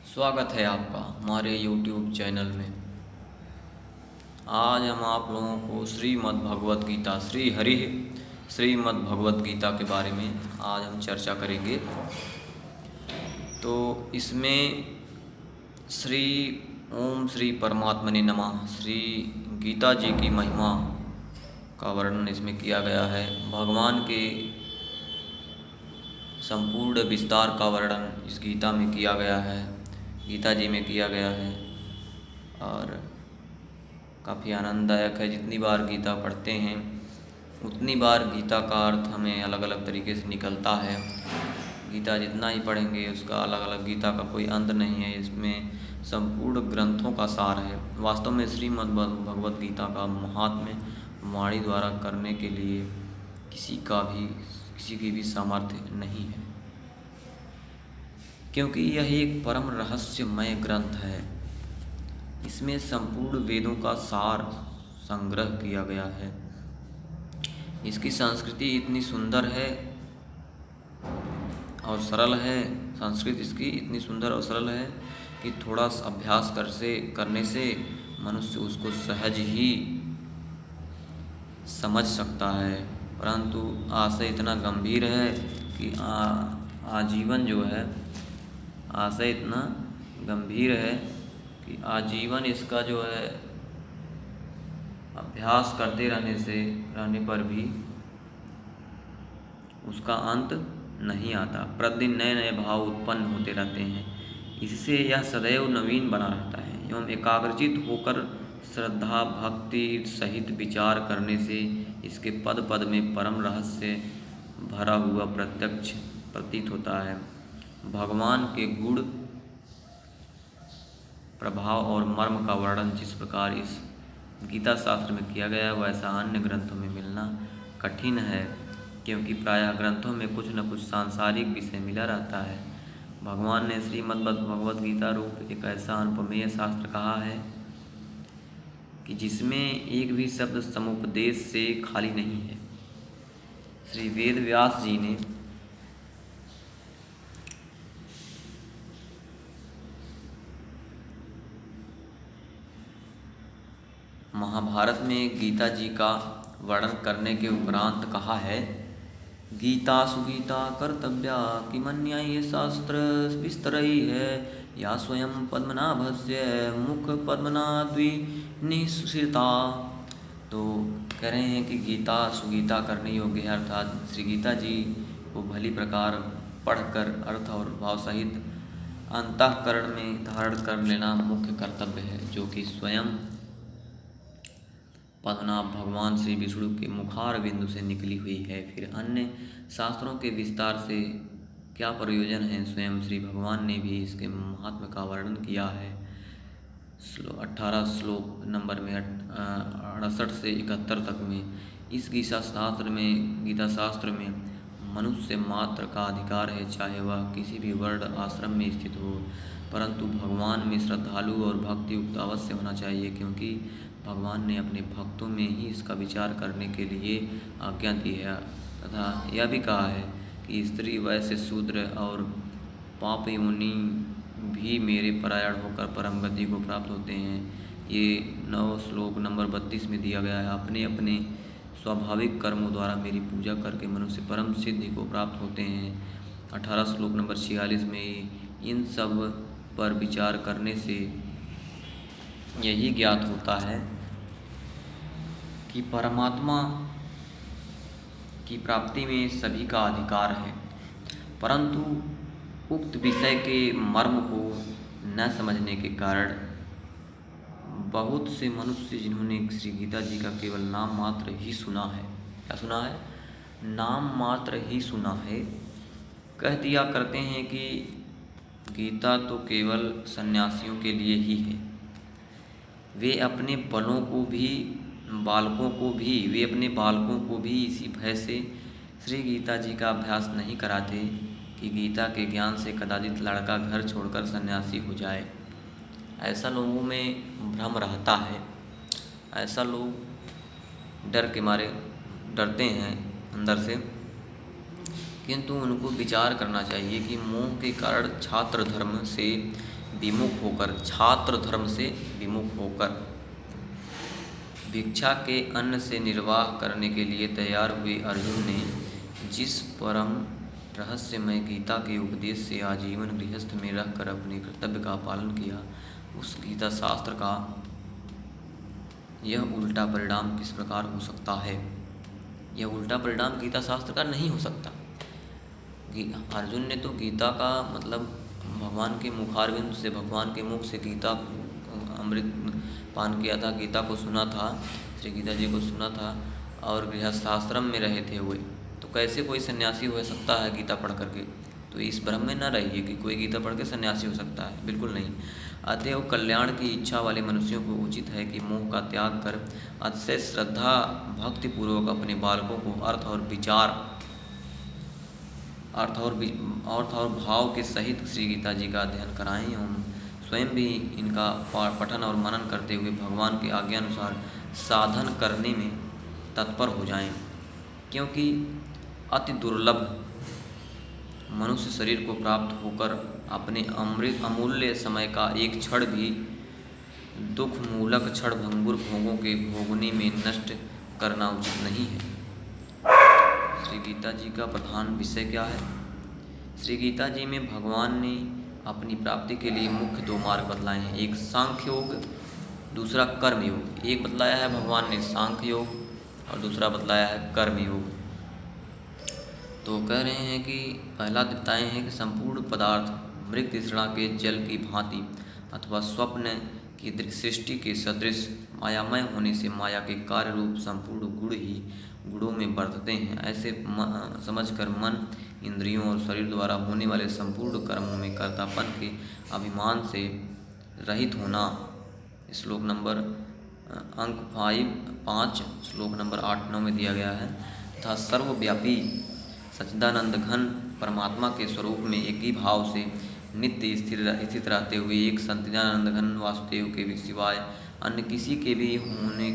स्वागत है आपका हमारे YouTube चैनल में। आज हम आप लोगों को श्रीमद् भगवत गीता के बारे में आज हम चर्चा करेंगे। तो इसमें ओम श्री परमात्मने नमः श्री गीता जी की महिमा का वर्णन इसमें किया गया है। भगवान के संपूर्ण विस्तार का वर्णन इस गीता में किया गया है, गीता जी में किया गया है और काफ़ी आनंददायक है। जितनी बार गीता पढ़ते हैं उतनी बार गीता का अर्थ हमें अलग अलग तरीके से निकलता है। गीता जितना ही पढ़ेंगे उसका अलग अलग, गीता का कोई अंत नहीं है। इसमें संपूर्ण ग्रंथों का सार है। वास्तव में श्रीमद् भगवत गीता का महात्म्य वाणी द्वारा करने के लिए किसी की भी सामर्थ्य नहीं है, क्योंकि यह एक परम रहस्यमय ग्रंथ है। इसमें संपूर्ण वेदों का सार संग्रह किया गया है। इसकी संस्कृति इतनी सुंदर है और सरल है। संस्कृत इसकी इतनी सुंदर और सरल है कि थोड़ा अभ्यास करने से मनुष्य उसको सहज ही समझ सकता है, परंतु आशय इतना गंभीर है कि आजीवन जो है, आशय इतना गंभीर है कि आजीवन इसका जो है अभ्यास करते रहने पर भी उसका अंत नहीं आता। प्रतिदिन नए नए भाव उत्पन्न होते रहते हैं। इससे यह सदैव नवीन बना रहता है एवं एकाग्रचित होकर श्रद्धा भक्ति सहित विचार करने से इसके पद पद में परम रहस्य भरा हुआ प्रत्यक्ष प्रतीत होता है। भगवान के गुण प्रभाव और मर्म का वर्णन जिस प्रकार इस गीता शास्त्र में किया गया है वैसा अन्य ग्रंथों में मिलना कठिन है, क्योंकि प्रायः ग्रंथों में कुछ न कुछ सांसारिक विषय मिला रहता है। भगवान ने श्रीमद् भगवत गीता रूप एक ऐसा अनुपमेय शास्त्र कहा है कि जिसमें एक भी शब्द समुपदेश से खाली नहीं है। श्री वेद व्यास जी ने महाभारत में गीता जी का वर्णन करने के उपरांत कहा है, गीता सुगीता कर्तव्या किमन्या ये शास्त्र विस्तरई है, या स्वयं पद्मनाभस्य मुख पद्मनाद्विनिसृता। तो कह रहे हैं कि गीता सुगीता करने योग्य है, अर्थात श्री गीता जी को भली प्रकार पढ़कर अर्थ और भाव सहित अंतःकरण में धारण कर लेना मुख्य कर्तव्य है, जो कि स्वयं पद्मनाभ भगवान श्री विष्णु के मुखार बिंदु से निकली हुई है। फिर अन्य शास्त्रों के विस्तार से क्या प्रयोजन है, स्वयं श्री भगवान ने भी इसके महात्म्य का वर्णन किया है। 18 श्लोक नंबर में 68 से 71 तक में इस गीता शास्त्र में मनुष्य मात्र का अधिकार है, चाहे वह किसी भी वर्ण आश्रम में स्थित हो, परंतु भगवान में श्रद्धालु और भक्ति युक्त अवश्य होना चाहिए, क्योंकि भगवान ने अपने भक्तों में ही इसका विचार करने के लिए आज्ञा दी है। तथा यह भी कहा है कि स्त्री वैश्य शूद्र और पाप योनि भी मेरे परायण होकर परम गति को प्राप्त होते हैं। ये 9 श्लोक नंबर 32 में दिया गया है। अपने अपने स्वाभाविक कर्मों द्वारा मेरी पूजा करके मनुष्य परम सिद्धि को प्राप्त होते हैं। 18 श्लोक नंबर 46 में इन सब पर विचार करने से यही ज्ञात होता है कि परमात्मा की प्राप्ति में सभी का अधिकार है, परंतु उक्त विषय के मर्म को न समझने के कारण बहुत से मनुष्य जिन्होंने श्री गीता जी का केवल नाम मात्र ही सुना है, क्या सुना है, नाम मात्र ही सुना है, कह दिया करते हैं कि गीता तो केवल सन्यासियों के लिए ही है। वे अपने बालकों को भी इसी भय से श्री गीता जी का अभ्यास नहीं कराते कि गीता के ज्ञान से कदाचित लड़का घर छोड़कर सन्यासी हो जाए। ऐसा लोगों में भ्रम रहता है। ऐसा लोग डर के मारे डरते हैं अंदर से, किंतु उनको विचार करना चाहिए कि मोह के कारण छात्र धर्म से विमुख होकर, छात्र धर्म से विमुख होकर भिक्षा के अन्न से निर्वाह करने के लिए तैयार हुए अर्जुन ने जिस परम रहस्यमय गीता के उपदेश से आजीवन गृहस्थ में रहकर अपने कर्तव्य का पालन किया, उस गीता शास्त्र का यह उल्टा परिणाम किस प्रकार हो सकता है? यह उल्टा परिणाम गीता शास्त्र का नहीं हो सकता। अर्जुन ने तो गीता का मतलब भगवान के मुखारविंद से, भगवान के मुख से गीता अमृत पान किया था, गीता को सुना था, श्री गीता जी को सुना था और गृहस्थाश्रम में रहे थे हुए। तो कैसे कोई सन्यासी हो सकता है गीता पढ़ करके? तो इस भ्रम में न रहिए कि कोई गीता पढ़ के सन्यासी हो सकता है, बिल्कुल नहीं। अतएव कल्याण की इच्छा वाले मनुष्यों को उचित है कि मोह का त्याग कर अतिशय श्रद्धा भक्ति पूर्वक अपने बालकों को अर्थ और भाव के सहित श्री गीता जी का अध्ययन कराएं एवं स्वयं भी इनका पठन और मनन करते हुए भगवान के आज्ञानुसार साधन करने में तत्पर हो जाएं, क्योंकि अति दुर्लभ मनुष्य शरीर को प्राप्त होकर अपने अमूल्य समय का एक क्षण भी दुख मूलक क्षण भंगुर भोगों के भोगने में नष्ट करना उचित नहीं है। श्री गीता जी का प्रधान विषय क्या है? श्री गीता जी में भगवान ने अपनी प्राप्ति के लिए मुख्य दो मार्ग बतलाए हैं, एक सांख्य योग, दूसरा कर्म योग। एक बतलाया है भगवान ने सांख्य योग और दूसरा बतलाया है कर्म योग। तो कह रहे हैं कि पहला बताए हैं कि संपूर्ण पदार्थ मृग तृष्णा के जल की भांति अथवा स्वप्न की सृष्टि के सदृश मायामय होने से माया के कार्य रूप संपूर्ण गुण ही गुणों में बरतते हैं। ऐसे समझकर मन, इंद्रियों और शरीर द्वारा होने वाले संपूर्ण कर्मों में कर्तापन के अभिमान से रहित होना। श्लोक नंबर अंक 5 श्लोक नंबर 8-9 में दिया गया है। तथा सर्वव्यापी सच्चिदानंद घन परमात्मा के स्वरूप में एक ही भाव से नित्य स्थित रहते हुए एक सच्चिदानंद घन वासुदेव के सिवाय अन्य किसी के भी होने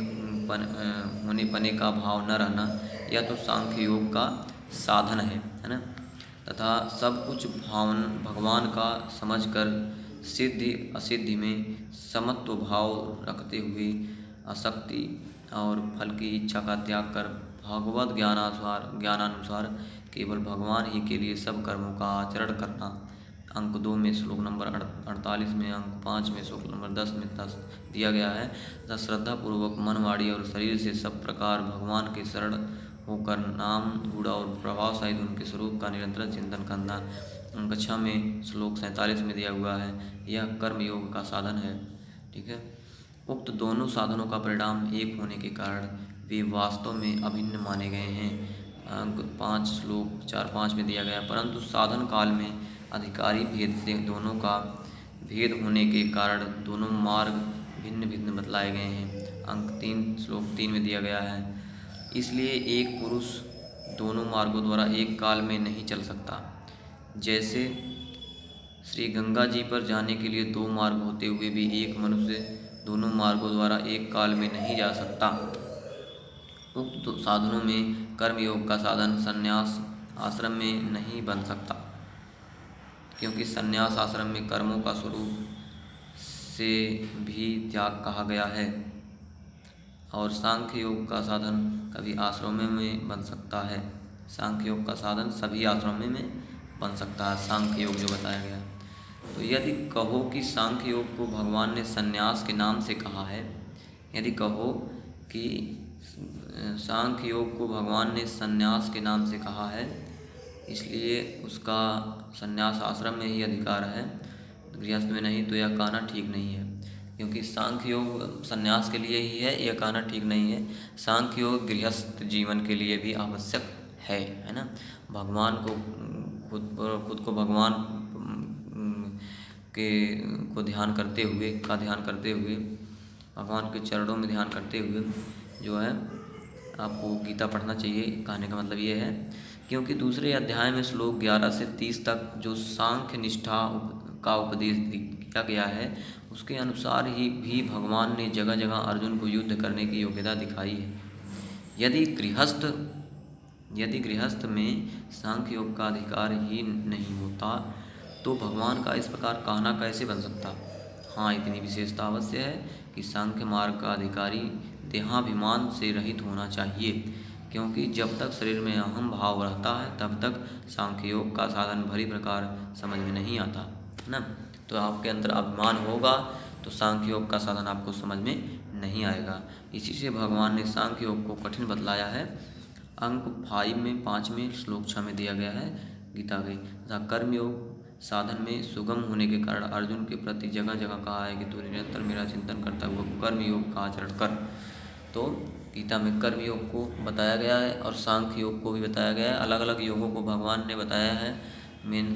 पने का भाव न रहना, यह तो सांख्य योग का साधन है ना। तथा सब कुछ भगवान का समझकर सिद्धि असिद्धि में समत्व भाव रखते हुए आसक्ति और फल की इच्छा का त्याग कर भगवत ज्ञानानुसार केवल भगवान ही के लिए सब कर्मों का आचरण करना। अंक 2 में श्लोक नंबर 48 में, अंक 5 में श्लोक नंबर 10 में दिया गया है। तथा श्रद्धापूर्वक मन, वाणी और शरीर से सब प्रकार भगवान के शरण होकर नाम, गुण और प्रभाव सहित उनके स्वरूप का निरंतर चिंतन करना। अंक 6 में श्लोक 47 में दिया हुआ है, यह कर्म योग का साधन है। ठीक है। उक्त दोनों साधनों का परिणाम एक होने के कारण वे वास्तव में अभिन्न माने गए हैं। अंक 5 श्लोक 4-5 में दिया गया, परंतु साधन काल में अधिकारी भेद से दोनों का भेद होने के कारण दोनों मार्ग भिन्न भिन्न बतलाए गए हैं। अंक 3 श्लोक 3 में दिया गया है, इसलिए एक पुरुष दोनों मार्गों द्वारा एक काल में नहीं चल सकता। जैसे श्री गंगा जी पर जाने के लिए 2 मार्ग होते हुए भी एक मनुष्य दोनों मार्गों द्वारा एक काल में नहीं जा सकता। उक्त साधनों में कर्मयोग का साधन संन्यास आश्रम में नहीं बन सकता, क्योंकि संन्यास आश्रम में कर्मों का स्वरूप से भी त्याग कहा गया है। और सांख्य योग का साधन कभी आश्रमों में बन सकता है। सांख्य योग का साधन सभी आश्रमों में बन सकता है, सांख्य योग जो बताया गया। तो यदि कहो कि सांख्य योग को भगवान ने संन्यास के नाम से कहा है, यदि कहो कि सांख्य योग को भगवान ने संन्यास के नाम से कहा है, इसलिए उसका संन्यास आश्रम में ही अधिकार है, गृहस्थ में नहीं, तो यह कहना ठीक नहीं है। क्योंकि सांख्य योग संन्यास के लिए ही है, यह कहना ठीक नहीं है। सांख्य योग गृहस्थ जीवन के लिए भी आवश्यक है ना। भगवान को खुद को भगवान को ध्यान करते हुए भगवान के चरणों में ध्यान करते हुए जो है आपको गीता पढ़ना चाहिए। कहने का मतलब ये है, क्योंकि दूसरे अध्याय में श्लोक 11 से 30 तक जो सांख्य निष्ठा का उपदेश किया गया है, उसके अनुसार ही भी भगवान ने जगह जगह अर्जुन को युद्ध करने की योग्यता दिखाई है। यदि गृहस्थ में सांख्य योग का अधिकार ही नहीं होता तो भगवान का इस प्रकार कहना कैसे बन सकता। हाँ, इतनी विशेषता अवश्य है कि सांख्य मार्ग का अधिकारी देहाभिमान से रहित होना चाहिए, क्योंकि जब तक शरीर में अहम भाव रहता है तब तक सांख्य योग का साधन भली प्रकार समझ में नहीं आता, है ना। तो आपके अंदर अभिमान होगा तो सांख्य योग का साधन आपको समझ में नहीं आएगा। इसी से भगवान ने सांख्य योग को कठिन बतलाया है। अंक 5 में 5वें श्लोक 6 में दिया गया है गीता के, तथा कर्मयोग साधन में सुगम होने के कारण अर्जुन के प्रति जगह जगह कहा है कि तू निरंतर मेरा चिंतन करता हुआ कर्म योग का आचरण कर। तो गीता में कर्म योग को बताया गया है और सांख्य योग को भी बताया गया है। अलग अलग योगों को भगवान ने बताया है। मेन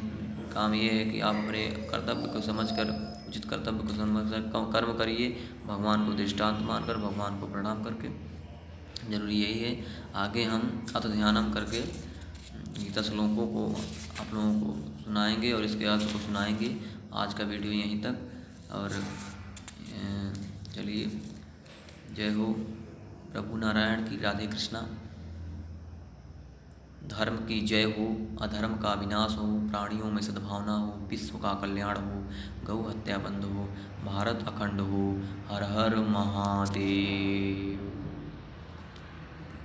काम ये है कि आप अपने कर्तव्य को समझकर, उचित कर्तव्य को समझकर कर्म करिए, भगवान को दृष्टांत मानकर, भगवान को प्रणाम करके। जरूरी यही है। आगे हम अत ध्यानम करके गीता श्लोकों को आप लोगों को सुनाएंगे और इसके अर्थ को सुनाएंगे। आज का वीडियो यहीं तक, और चलिए, जय हो प्रभु नारायण की, राधे कृष्णा। धर्म की जय हो, अधर्म का विनाश हो, प्राणियों में सद्भावना हो, विश्व का कल्याण हो, गौ हत्या बंद हो, भारत अखंड हो। हर हर महादेव।